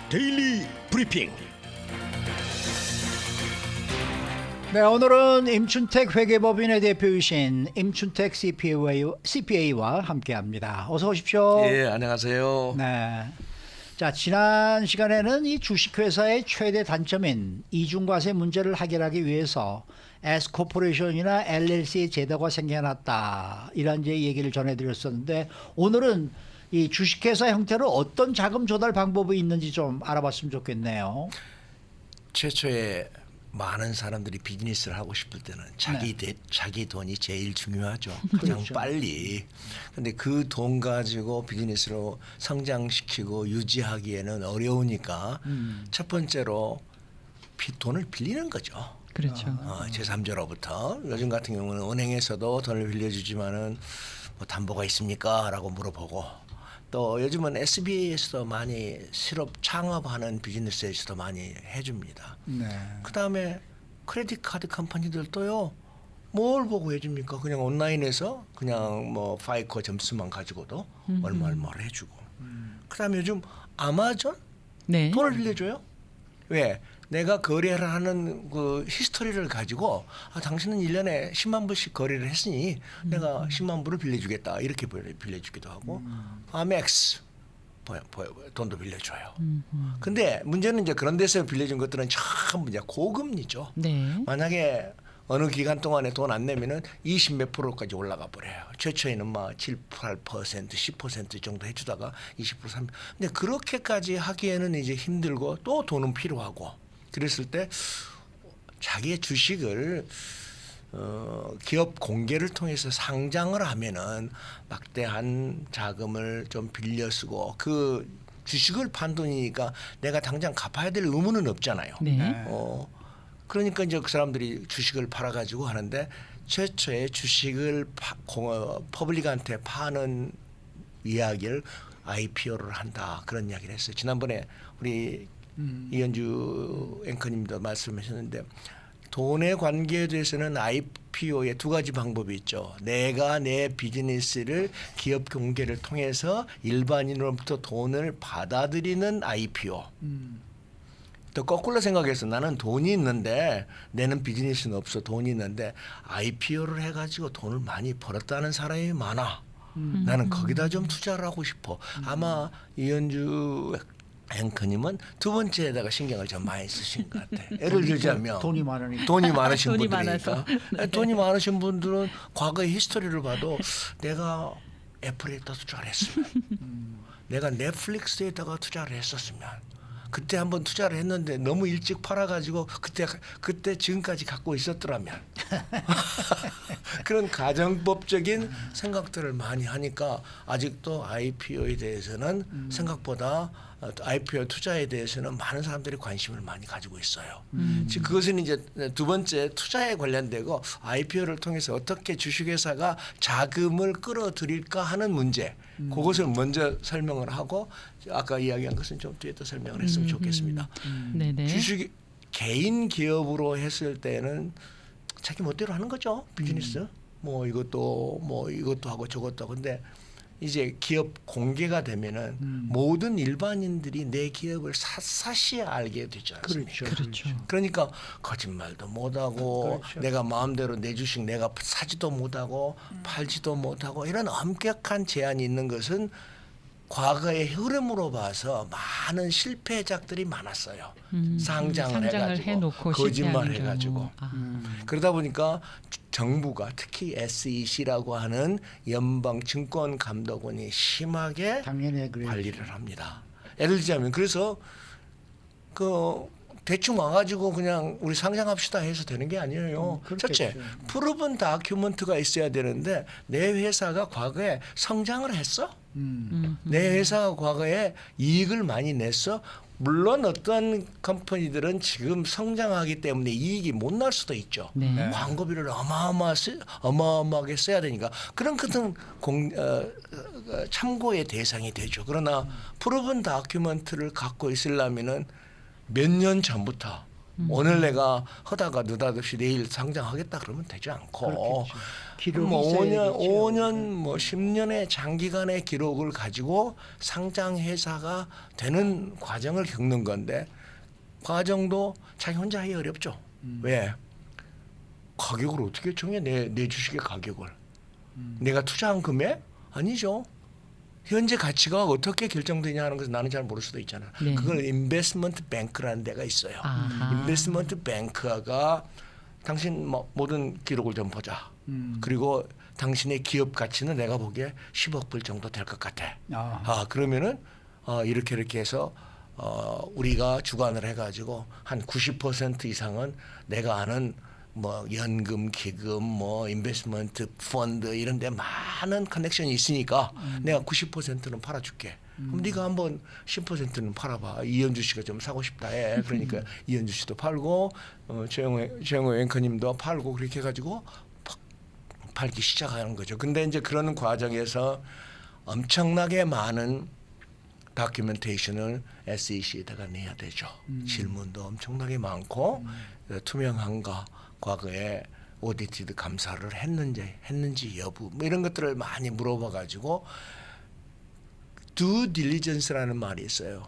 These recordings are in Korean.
데일리 브리핑. 네, 오늘은 임춘택 회계법인의 대표이신 임춘택 CPA와 함께합니다. 어서 오십시오. 예, 안녕하세요. 네. 자, 지난 시간에는 이 주식회사의 최대 단점인 이중과세 문제를 해결하기 위해서 S코퍼레이션이나 LLC의 제도가 생겨났다, 이런 이제 얘기를 전해드렸었는데, 오늘은 이 주식회사 형태로 어떤 자금 조달 방법이 있는지 좀 알아봤으면 좋겠네요. 최초에 많은 사람들이 비즈니스를 하고 싶을 때는 자기 돈이 제일 중요하죠. 그냥 그렇죠. 빨리. 근데 그 돈 가지고 비즈니스로 성장시키고 유지하기에는 어려우니까 첫 번째로 돈을 빌리는 거죠. 그렇죠. 제3자로부터. 요즘 같은 경우는 은행에서도 돈을 빌려주지만은 뭐 담보가 있습니까?라고 물어보고, 또 요즘은 SBA에서도 많이 실업 창업하는 비즈니스에서도 많이 해줍니다. 네. 그다음에 크레딧 카드 컴퍼니들도요, 뭘 보고 해줍니까? 그냥 온라인에서 그냥 뭐 파이코 점수만 가지고도 얼마를 해주고. 그다음에 요즘 아마존 네. 돈을 빌려줘요. 왜? 내가 거래를 하는 그 히스토리를 가지고, 당신은 1년에 10만 불씩 거래를 했으니 내가 10만 불을 빌려주겠다, 이렇게 빌려주기도 하고, 아멕스 돈도 빌려줘요. 근데 문제는 이제 그런 데서 빌려준 것들은 전부 이제 고금리죠. 네. 만약에 어느 기간 동안에 돈 안 내면은 20 몇 프로까지 올라가 버려요. 최초에는 막 7, 8%, 10% 정도 해주다가 20%, 30%. 근데 그렇게까지 하기에는 이제 힘들고 또 돈은 필요하고, 그랬을 때 자기의 주식을 기업 공개를 통해서 상장을 하면은 막대한 자금을 좀 빌려 쓰고, 그 주식을 판 돈이니까 내가 당장 갚아야 될 의무는 없잖아요. 네. 그러니까 이제 그 사람들이 주식을 팔아가지고 하는데, 최초에 주식을 퍼블릭한테 파는 이야기를 IPO를 한다, 그런 이야기를 했어요. 지난번에 우리 이현주 앵커님도 말씀하셨는데, 돈의 관계에 대해서는 IPO에 두 가지 방법이 있죠. 내가 내 비즈니스를 기업 공개를 통해서 일반인으로부터 돈을 받아들이는 IPO. 또 거꾸로 생각해서 나는 돈이 있는데 내는 비즈니스는 없어, 돈이 있는데 IPO를 해가지고 돈을 많이 벌었다는 사람이 많아. 나는 거기다 좀 투자를 하고 싶어. 아마 이현주 앵커님은 두 번째에다가 신경을 좀 많이 쓰신 것 같아. 예를 들자면 돈이 많으니까. 돈이 많으신 돈이 분들이니까. 돈이 많으신 분들은 과거의 히스토리를 봐도 내가 애플에다 투자를 했으면, 내가 넷플릭스에다가 투자를 했었으면, 그때 한번 투자를 했는데 너무 일찍 팔아가지고 그때 지금까지 갖고 있었더라면 그런 가정법적인 생각들을 많이 하니까 아직도 IPO에 대해서는 생각보다 IPO 투자에 대해서는 많은 사람들이 관심을 많이 가지고 있어요. 즉 그것은 이제 두 번째 투자에 관련되고, IPO를 통해서 어떻게 주식회사가 자금을 끌어들일까 하는 문제, 그것을 먼저 설명을 하고, 아까 이야기한 것은 좀 뒤에 또 설명을 했으면 좋겠습니다. 네네. 주식 개인 기업으로 했을 때는 자기 멋대로 하는 거죠. 비즈니스. 뭐 이것도 하고 저것도 하고. 근데 이제 기업 공개가 되면은 모든 일반인들이 내 기업을 샅샅이 알게 되지 않습니까? 그렇죠. 그러니까 거짓말도 못하고, 그렇죠. 내가 마음대로 내 주식 내가 사지도 못하고 팔지도 못하고, 이런 엄격한 제한이 있는 것은 과거의 흐름으로 봐서 많은 실패작들이 많았어요. 상장을 해가지고 해놓고 거짓말 실패하는 해가지고. 경우. 그러다 보니까 정부가, 특히 SEC라고 하는 연방증권감독원이 심하게 당연히 그래요. 관리를 합니다. 예를 들자면, 그래서 그 대충 와가지고 그냥 우리 상장합시다 해서 되는 게 아니에요. 그렇겠죠. 첫째, 프루븐 다큐멘트가 있어야 되는데, 내 회사가 과거에 성장을 했어? 내 회사가 과거에 이익을 많이 냈어? 물론 어떤 컴퍼니들은 지금 성장하기 때문에 이익이 못 날 수도 있죠. 네. 광고비를 어마어마하게 써야 되니까 그런 것은 참고의 대상이 되죠. 그러나 프로븐 다큐멘트를 갖고 있으려면은 몇 년 전부터 오늘 내가 하다가 느닷없이 내일 상장하겠다 그러면 되지 않고 그렇겠죠. 기록이 뭐 5년, 있어야겠죠. 5년 뭐 10년의 장기간의 기록을 가지고 상장 회사가 되는 과정을 겪는 건데 과정도 자기 혼자 하기 어렵죠. 왜? 가격을 어떻게 정해? 내 주식의 가격을. 내가 투자한 금액? 아니죠. 현재 가치가 어떻게 결정되냐 하는 것을 나는 잘 모를 수도 있잖아. 네. 그걸 인베스트먼트 뱅크라는 데가 있어요. 아하. 인베스트먼트 뱅크가 당신 뭐 모든 기록을 좀 보자. 그리고 당신의 기업 가치는 내가 보기에 10억 불 정도 될 것 같아. 그러면은 이렇게 해서 우리가 주관을 해가지고 한 90% 이상은 내가 아는 뭐 연금, 기금, 뭐 인베스트먼트 펀드 이런 데 많은 커넥션이 있으니까 내가 90%는 팔아줄게. 그럼 네가 한번 10%는 팔아봐. 이현주 씨가 좀 사고 싶다 해. 그러니까 이현주 씨도 팔고 최영호 앵커님도 팔고 그렇게 해가지고 팔기 시작하는 거죠. 근데 이제 그런 과정에서 엄청나게 많은 다큐멘테이션을 SEC에다가 내야 되죠. 질문도 엄청나게 많고 투명한가, 과거에 오디티드 감사를 했는지 여부 뭐 이런 것들을 많이 물어봐 가지고 due diligence라는 말이 있어요.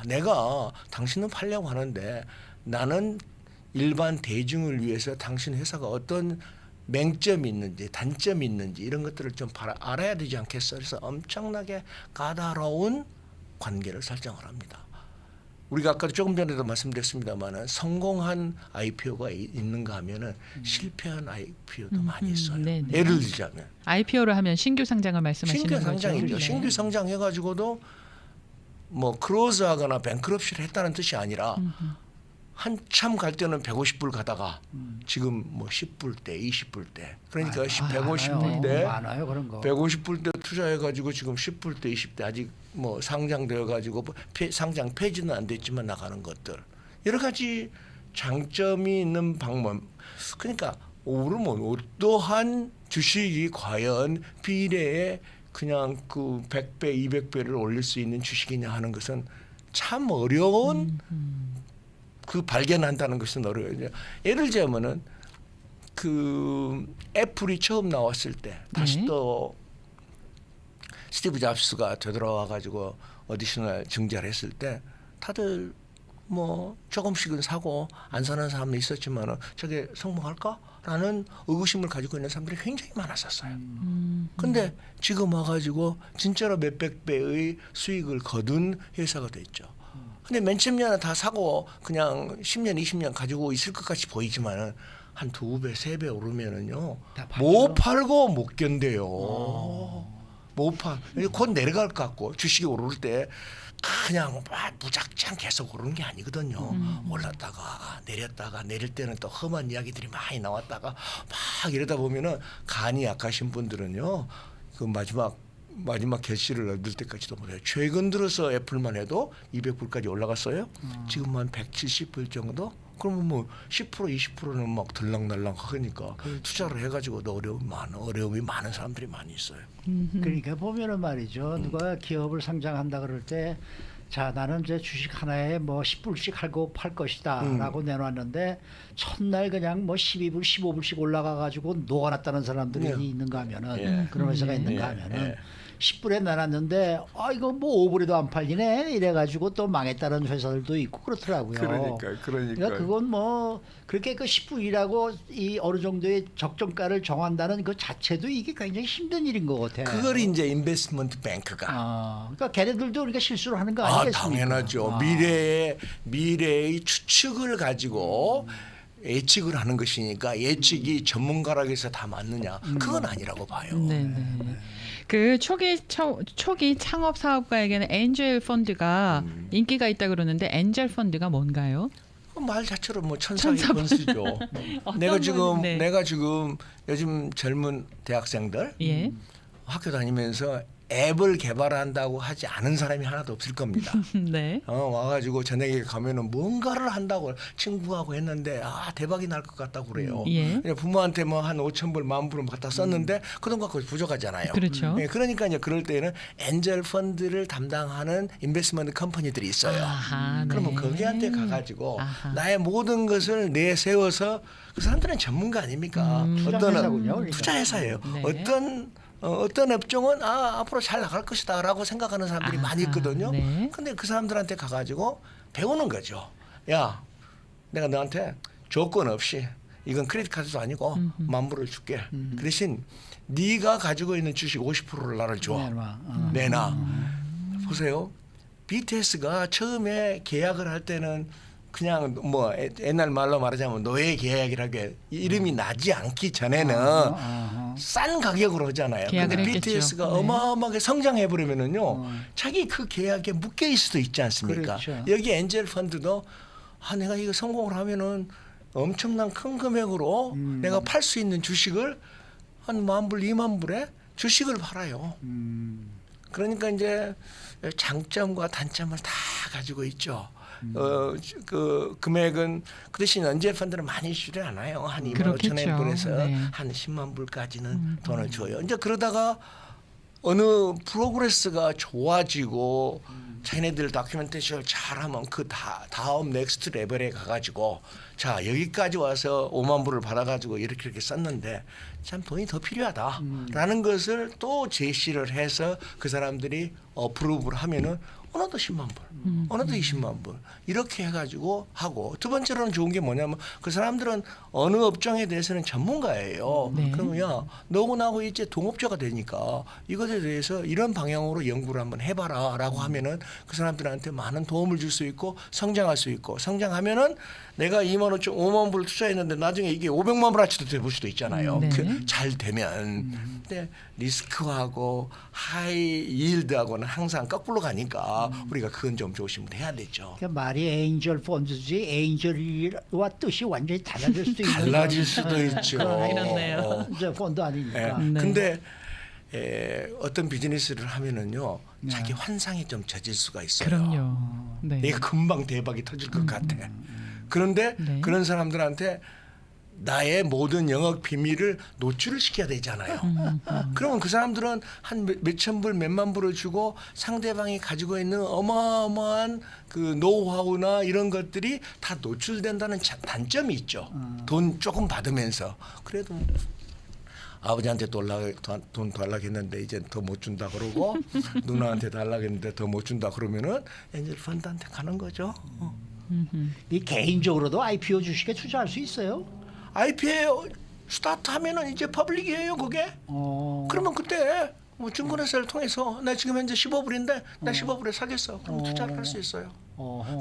내가 당신은 팔려고 하는데 나는 일반 대중을 위해서 당신 회사가 어떤 맹점이 있는지 단점이 있는지 이런 것들을 좀 알아야 되지 않겠어? 그래서 엄청나게 까다로운 관계를 설정을 합니다. 우리가 아까 조금 전에도 말씀드렸습니다만 성공한 IPO가 있는가 하면은 실패한 IPO도 많이 있어요. 네네. 예를 들자면 IPO를 하면 신규 상장을 말씀하시는 신규 거죠. 상장이죠. 네. 신규 상장해가지고도 뭐 크로즈하거나 뱅크럽시를 했다는 뜻이 아니라 한참 갈 때는 150불 가다가 지금 뭐 10불 때, 20불 때 그러니까 150불 때 많아요 그런 거. 150불 때 투자해가지고 지금 10불 때, 20대 아직 뭐 상장되어가지고 상장 폐지는 안 됐지만 나가는 것들 여러 가지 장점이 있는 방법. 그러니까 오르면 어떠한 주식이 과연 비례에 그냥 그 100배, 200배를 올릴 수 있는 주식이냐 하는 것은 참 어려운 그 발견한다는 것은 어려워요. 예를 들자면은 그 애플이 처음 나왔을 때 다시 또 스티브 잡스가 되돌아와 가지고 어디셔널 증자를 했을 때 다들 뭐 조금씩은 사고 안 사는 사람도 있었지만은 저게 성공할까라는 의구심을 가지고 있는 사람들이 굉장히 많았었어요. 근데 지금 와가지고 진짜로 몇백 배의 수익을 거둔 회사가 됐죠. 근데 맨 처음에는 다 사고 그냥 10년, 20년 가지고 있을 것 같이 보이지만은 한 2배, 3배 오르면은요 못 팔고 못 견뎌요. 못 팔. 곧 내려갈 것 같고 주식이 오를 때 그냥 무작정 계속 오르는 게 아니거든요. 올랐다가 내렸다가 내릴 때는 또 험한 이야기들이 많이 나왔다가 막 이러다 보면은 간이 약하신 분들은요 그 마지막 결실을 얻을 때까지도 못해요. 최근 들어서 애플만 해도 200불까지 올라갔어요. 지금 한 170불 정도? 그러면 뭐 10% 20%는 막 들락날락 하니까 투자를 해가지고도 어려움이 많은 사람들이 많이 있어요. 그러니까 보면은 말이죠. 누가 기업을 상장한다 그럴 때 자 나는 이제 주식 하나에 뭐 10불씩 하고 팔 것이다라고 내놨는데 첫날 그냥 뭐 12불 15불씩 올라가 가지고 녹아났다는 사람들이 있는가 하면은 그런 회사가 있는가 하면은 10불에 내놨는데 이거 뭐 5불에도 안 팔리네 이래 가지고 또 망했다는 회사들도 있고 그렇더라고요. 그러니까 그건 뭐 그렇게 그 10불이라고 이 어느 정도의 적정가를 정한다는 그 자체도 이게 굉장히 힘든 일인 것 같아요. 그걸 이제 인베스트먼트 뱅크가 그러니까 걔네들도 우리가 실수를 하는 거 아니겠습니까? 당연하죠. 미래의 추측을 가지고 예측을 하는 것이니까 예측이 전문가락에서 다 맞느냐? 그건 아니라고 봐요. 네네. 그 초기 창업 사업가에게는 엔젤 펀드가 인기가 있다 그러는데 엔젤 펀드가 뭔가요? 말 자체로 뭐 천사의 권수죠. 내가 지금 요즘 젊은 대학생들 학교 다니면서 앱을 개발한다고 하지 않은 사람이 하나도 없을 겁니다. 네. 와가지고 저녁에 가면은 뭔가를 한다고 친구하고 했는데 대박이 날 것 같다고 그래요. 예. 그냥 부모한테 뭐 한 5,000불, 10,000불 갖다 썼는데 그 돈 갖고 부족하잖아요. 그렇죠. 예, 그러니까 이제 그럴 때는 엔젤 펀드를 담당하는 인베스트먼트 컴퍼니들이 있어요. 아하, 네. 그러면 거기한테 가가지고 아하. 나의 모든 것을 내세워서 그 사람들은 전문가 아닙니까? 투자회사군요, 그러니까. 투자회사예요. 네. 어떤 업종은 앞으로 잘 나갈 것이다라고 생각하는 사람들이 많이 있거든요. 네. 근데 그 사람들한테 가가지고 배우는 거죠. 야, 내가 너한테 조건 없이 이건 크레딧 카드도 아니고 10,000불을 줄게. 그 대신 네가 가지고 있는 주식 50%를 나를 줘. 내놔. 보세요. BTS가 처음에 계약을 할 때는 그냥 뭐 옛날 말로 말하자면 노예 계약이라고 이름이 나지 않기 전에는 싼 가격으로 하잖아요. 계약을 근데 했겠죠. BTS가 네. 어마어마하게 성장해 버리면은요. 자기 그 계약에 묶여 있을 수도 있지 않습니까? 그렇죠. 여기 엔젤 펀드도 내가 이거 성공을 하면은 엄청난 큰 금액으로 내가 팔 수 있는 주식을 한 10,000불, 20,000불에 주식을 팔아요. 그러니까 이제 장점과 단점을 다 가지고 있죠. 그 금액은 그 대신 엔젤 펀드는 많이 주지 않아요. 한 25,000원에서 네. 한 10만 불까지는 돈을 줘요. 이제 그러다가 어느 프로그레스가 좋아지고 자기네들 다큐멘테이션을 잘하면 그 다음 넥스트 레벨에 가가지고 자 여기까지 와서 5만 불을 받아가지고 이렇게 썼는데 참 돈이 더 필요하다라는 것을 또 제시를 해서 그 사람들이 어프로브를 하면은 어느덧 10만 불, 어느덧 20만 불 이렇게 해가지고 하고 두 번째로는 좋은 게 뭐냐면 그 사람들은 어느 업종에 대해서는 전문가예요. 네. 그러면 야 너하고 나하고 이제 동업자가 되니까 이것에 대해서 이런 방향으로 연구를 한번 해봐라라고 하면은 그 사람들한테 많은 도움을 줄 수 있고 성장할 수 있고 성장하면은 내가 2만 5천 5만 불 투자했는데 나중에 이게 500만 불어치도 될 수도 있잖아요. 네. 잘 되면. 근데 리스크하고 하이 일드하고는 항상 거꾸로 가니까 우리가 그건 좀 조심해야 되죠. 그러니까 말이 에인절 펀드지 에인절과 뜻이 완전히 달라질 수도 있는 달라질 수도 있죠. 그렇네요. 이제 펀드 아니니까. 네. 근데 어떤 비즈니스를 하면은요 자기 환상이 좀 젖을 수가 있어요. 그럼요. 네. 내가 금방 대박이 터질 것 같아. 그런데 네. 그런 사람들한테 나의 모든 영업 비밀을 노출을 시켜야 되잖아요. 그러면 그 사람들은 한 몇천 불, 몇만 불을 주고 상대방이 가지고 있는 어마어마한 그 노하우나 이런 것들이 다 노출된다는 단점이 있죠. 돈 조금 받으면서. 그래도 아버지한테 돈 달라고 했는데 이제 더 못 준다 그러고 누나한테 달라고 했는데 더 못 준다 그러면은 엔젤 펀드한테 가는 거죠. 이 개인적으로도 IPO 주식에 투자할 수 있어요? IPO 스타트하면은 이제 퍼블릭이에요, 그게. 그러면 그때 뭐 증권회사를 통해서 나 지금 현재 15불인데 나 15불에 사겠어. 그럼 투자를 할 수 있어요.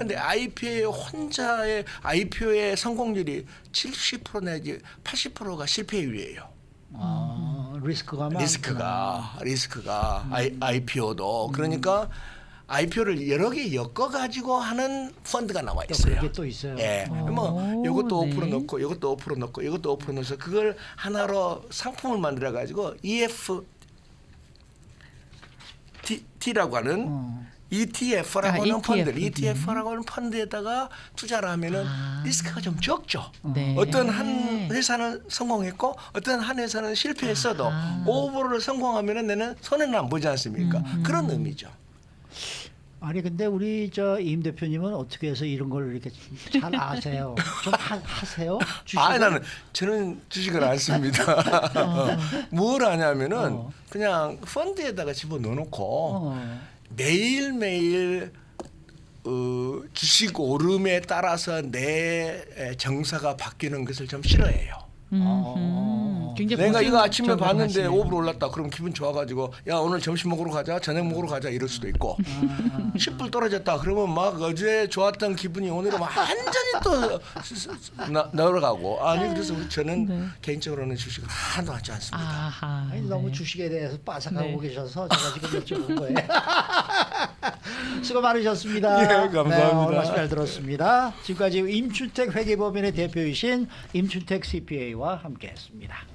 근데 혼자의 IPO의 성공률이 70% 내지 80%가 실패율이에요. 리스크가 많구나. 리스크가 IPO도 그러니까 IPO를 여러 개 엮어 가지고 하는 펀드가 나와 있어요. 그게 또 있어요. 예. 뭐 이것도 네. 5% 넣고 이것도 5% 넣고 이것도 5% 넣어서 그걸 하나로 상품을 만들어 가지고 EFT라고 하는 ETF라고 하는 ETF. 펀드, ETF라고 하는 펀드에다가 투자를 하면은 리스크가 좀 적죠. 네. 어떤 한 회사는 성공했고 어떤 한 회사는 실패했어도 오버를 성공하면은 내는 손해는 안 보지 않습니까? 그런 의미죠. 아니 근데 우리 임 대표님은 어떻게 해서 이런 걸 이렇게 잘 아세요? 좀 하세요? 저는 주식을 안 씁니다. 뭘 하냐면은 그냥 펀드에다가 집어 넣어놓고 매일매일 주식 오름에 따라서 내 정사가 바뀌는 것을 좀 싫어해요. 굉장히 내가 이거 아침에 보수적으로 봤는데 하시네요. 5불 올랐다. 그럼 기분 좋아가지고 야 오늘 점심 먹으러 가자, 저녁 먹으러 가자 이럴 수도 있고 10불 떨어졌다. 그러면 막 어제 좋았던 기분이 오늘은 완전히 또 날아가고 그래서 저는 개인적으로는 주식을 하나도 하지 않습니다. 아하. 아니, 너무 주식에 대해서 빠삭하고 네. 계셔서 제가 지금 여쭤본 거예요. 수고 많으셨습니다. 예, 감사합니다. 네, 오늘 말씀 잘 들었습니다. 지금까지 임춘택 회계법인의 대표이신 임춘택 CPA와 함께했습니다.